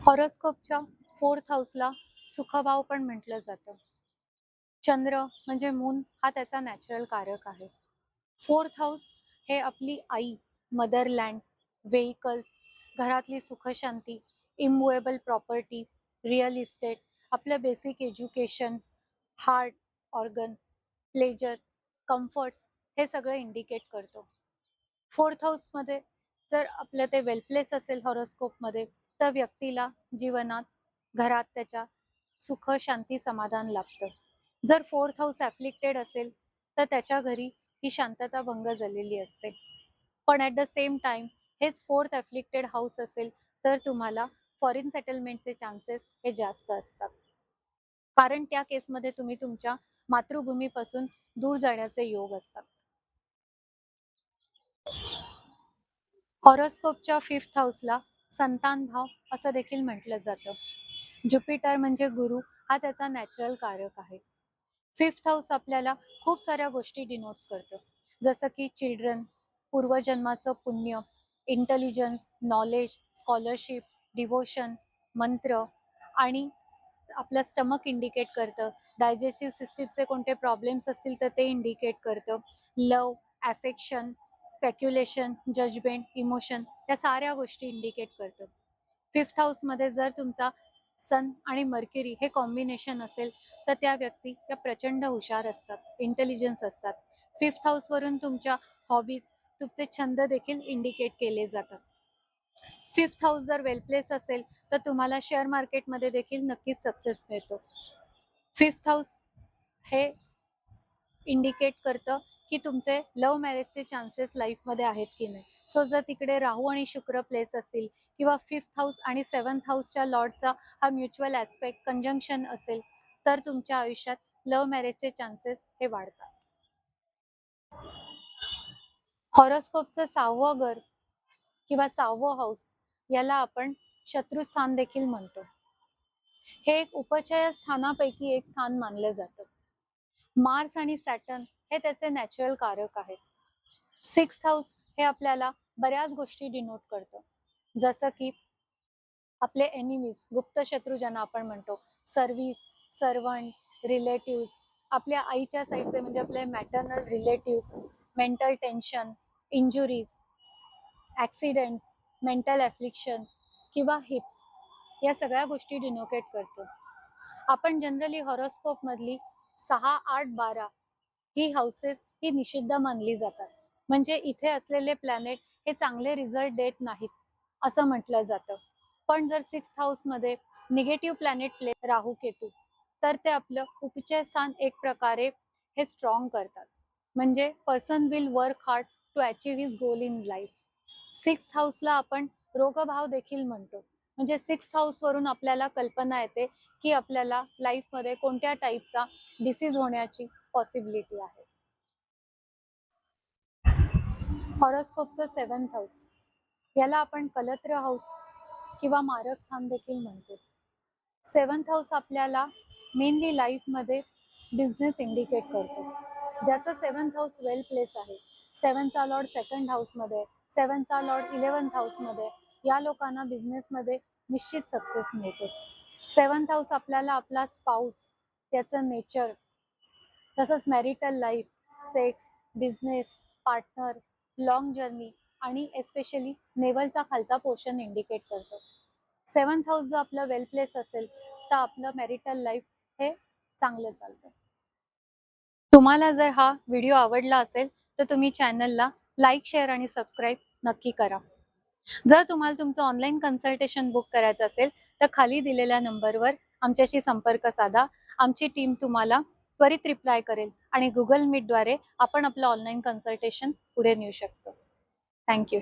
हॉरोस्कोपच्या 4th हाऊसला सुखभाव पण म्हटलं जातं. चंद्र म्हणजे मून हा त्याचा नॅचरल कारक आहे. 4th हाऊस हे आपली आई, मदरलँड, व्हेइकल्स, घरातली सुखशांती, इमूवेबल प्रॉपर्टी, रिअल इस्टेट, आपलं basic education, heart, organ, pleasure, comforts हे सगळं इंडिकेट करतो. 4th हाऊसमध्ये जर आपलं ते वेल प्लेस असेल हॉरोस्कोपमध्ये, तर व्यक्तीला जीवनात, घरात त्याच्या सुख, शांती, समाधान लाभतं. जर 4th हाऊस ॲफ्लिक्टेड असेल, तर त्याच्या घरी ही शांतता भंग झालेली असते. पण ॲट द सेम टाईम हेच 4th ॲफ्लिक्टेड हाऊस असेल, तर तुम्हाला फॉरेन सेटलमेंटचे चान्सेस हे जास्त असतात. कारण त्या केसमध्ये तुम्ही तुमच्या मातृभूमीपासून दूर जाण्याचे योग असतात. हॉरोस्कोपच्या 5th हाऊसला संतान भाव असं देखील म्हटलं जातं. ज्युपिटर म्हणजे गुरु हा त्याचा नॅचरल कारक आहे. 5th हाऊस आपल्याला खूप साऱ्या गोष्टी डिनोट्स करतं, जसं की चिल्ड्रन, पूर्वजन्माचं पुण्य, इंटेलिजन्स, नॉलेज, स्कॉलरशिप, डिव्होशन, मंत्र आणि आपलं स्टमक इंडिकेट करतं. डायजेस्टिव्ह सिस्टीमचे कोणते प्रॉब्लेम्स असतील तर ते इंडिकेट करतं. लव, ॲफेक्शन, स्पेक्युलेशन, जजमेंट, इमोशन या साऱ्या गोष्टी इंडिकेट करतं. 5th हाऊसमध्ये जर तुमचा सन आणि मर्क्युरी हे कॉम्बिनेशन असेल, तर त्या व्यक्ती या प्रचंड हुशार असतात, इंटेलिजन्स असतात. 5th हाऊसवरून तुमच्या हॉबीज, तुमचे छंद देखील इंडिकेट केले जातात. 5th हाऊस जर वेल प्लेस असेल, तर तुम्हाला शेअर मार्केटमध्ये देखील नक्कीच सक्सेस मिळतो. 5th हाऊस हे इंडिकेट करतं की तुमचे लव्ह मॅरेजचे चान्सेस लाईफमध्ये आहेत की नाही. सो जर तिकडे राहू आणि शुक्र प्लेस असतील किंवा 5th हाऊस आणि 7th हाऊसच्या लॉर्डचा हा म्युच्युअल ॲस्पेक्ट कंजंक्शन असेल, तर तुमच्या आयुष्यात लव्ह मॅरेजचे चान्सेस हे वाढतात. हॉरोस्कोपचं 6वं घर किंवा 6वं हाऊस याला आपण शत्रुस्थान देखील म्हणतो. हे एक उपचय स्थानापैकी एक स्थान मानलं जातं. मार्स आणि सॅटर्न हे त्याचे नॅचरल कारक आहेत. 6th हाऊस हे आपल्याला बऱ्याच गोष्टी डिनोट करतं, जसं की आपले एनिमीज, गुप्त शत्रू ज्यांना आपण म्हणतो, सर्व्हिस, सर्वंट, रिलेटिव्स, आपल्या आईच्या साईडचे म्हणजे आपले maternal relatives, mental tension, injuries, accidents, mental affliction किंवा हिप्स या सगळ्या गोष्टी डिनोकेट करतो. आपण जनरली हॉरोस्कोपमधली 6, 8, 12 ही हाऊसेस ही निषिद्ध मानली जातात. म्हणजे इथे असलेले प्लॅनेट हे चांगले रिझल्ट देत नाहीत असं म्हटलं जातं. पण जर 6th हाऊसमध्ये निगेटिव्ह प्लॅनेट प्ले राहू, केतू, तर ते आपलं उपचय स्थान एक प्रकारे हे स्ट्रॉंग करतात. म्हणजे person will work hard to achieve his goal in life. 6th हाऊसला आपण रोगभाव देखील म्हणतो. म्हणजे 6th हाऊसवरून आपल्याला कल्पना येते की आपल्याला लाईफमध्ये कोणत्या टाईपचा डिसीज होण्याची पॉसिबिलिटी आहे. हॉरोस्कोपचं 7th हाऊस याला आपण कलत्र हाऊस किंवा मारक स्थान देखील म्हणतो. 7th हाऊस आपल्याला मेनली लाईफमध्ये बिझनेस इंडिकेट करतो. ज्याचं 7th हाऊस वेल प्लेस आहे, 7चा लॉर्ड 2nd हाऊसमध्ये, 7चा लॉर्ड 11th हाऊसमध्ये, या लोकांना बिझनेसमध्ये निश्चित सक्सेस मिळतो. 7th हाऊस आपल्याला आपला स्पाऊस, त्याचं नेचर, तसंच marital life, sex, business, partner, long journey आणि एस्पेशली नेवलचा खालचा पोर्शन इंडिकेट करतो. 7th हाऊस जर आपलं वेल प्लेस असेल, तर आपलं मॅरिटल लाईफ हे चांगलं चालतं. तुम्हाला जर हा व्हिडिओ आवडला असेल, तर तुम्ही चॅनलला लाईक, शेअर आणि सबस्क्राईब नक्की करा. जर तुम्हाला तुमचं ऑनलाईन कन्सल्टेशन बुक करायचं असेल, तर खाली दिलेल्या नंबरवर आमच्याशी संपर्क साधा. आमची टीम तुम्हाला त्वरित रिप्लाय करेल आणि गुगल मीटद्वारे आपण आपलं ऑनलाईन कन्सल्टेशन पुढे नेऊ शकतो. थँक्यू.